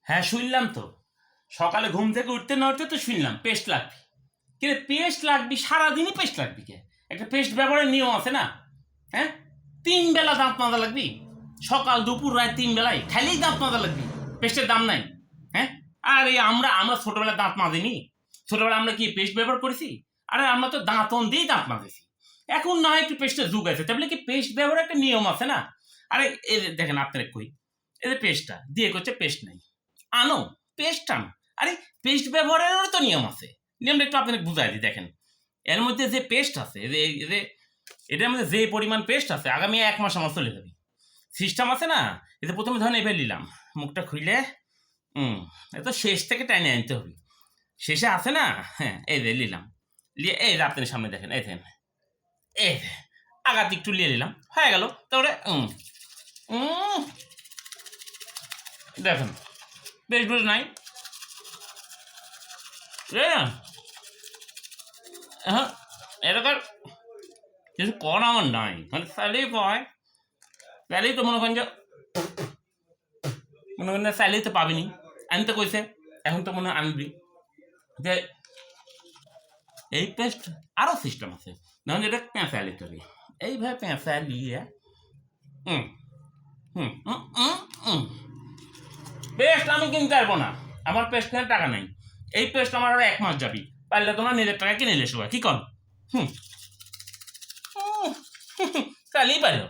হ্যাঁ শুনলাম তো, সকালে ঘুম থেকে উঠতে না উঠতে তো শুনলাম পেস্ট লাগবে। কিন্তু পেস্ট লাগবি, সারাদিনই পেস্ট লাগবি কে? একটা পেস্ট ব্যবহারের নিয়ম আছে না? হ্যাঁ, 3 বেলা দাঁত মাজা লাগবি, সকাল দুপুর রাত 3 বেলায় খাইলেই দাঁত মাজা লাগবি। পেস্টের দাম নাই? হ্যাঁ, আরে আমরা আমরা ছোটবেলায় দাঁত মাজিনি? ছোটবেলায় আমরা কি পেস্ট ব্যবহার করেছি? আরে আমরা তো দাঁতন দিয়েই দাঁত মাজেছি। এখন না হয় একটু পেস্টের যুগ আছে, তাহলে কি পেস্ট ব্যবহারের একটা নিয়ম আছে না? আরে এই যে দেখেন আপনারা কই, এই যে পেস্টটা দিয়ে করছে পেস্ট নাই, আনো পেস্ট আনো। আরে পেস্ট ব্যবহারেরও তো নিয়ম আছে, নিয়মটা একটু আপনাকে বুঝাই দিই। দেখেন এর মধ্যে যে পেস্ট আছে, এটার মধ্যে যে পরিমাণ পেস্ট আছে আগামী 1 মাস আমার চলে যাবে। সিস্টেম আছে না? এটা প্রথমে ধরেন এবার নিলাম, মুখটা খুইলে এ তো শেষ থেকে টাইনে আনতে হবে। শেষে আছে না? হ্যাঁ, এই যে নিলাম, নিয়ে এই যে আপনার সামনে দেখেন, এই দেখেন, এই যে আগাতে একটু নিয়ে নিলাম, হয়ে গেল। তারপরে দেখেন পেস্ট বেশ নাই, হ্যাঁ, এরকম কিছু করা আমার নাই, মানে স্যালারি পায়, স্যালারি তো মনে করেন যে স্যালারি তো পাবিনি, আনতে কইছে, এখন তো মনে হয় আনবি। যে এই পেস্ট আরও সিস্টেম আছে, ধরুন এটা পেঁচা নিতে হবে, এইভাবে পেঁচা নিয়ে হুম হুম পেস্ট আমি কিনতে পারবো না, আমার পেস্ট কেনার টাকা নাই। এই পেস্ট আমার আরো 1 মাস যাবি, পারলে তোমার নিজের টাকা কিনে নিলে সবাই কি কর। হুম চালিয়ে পারো।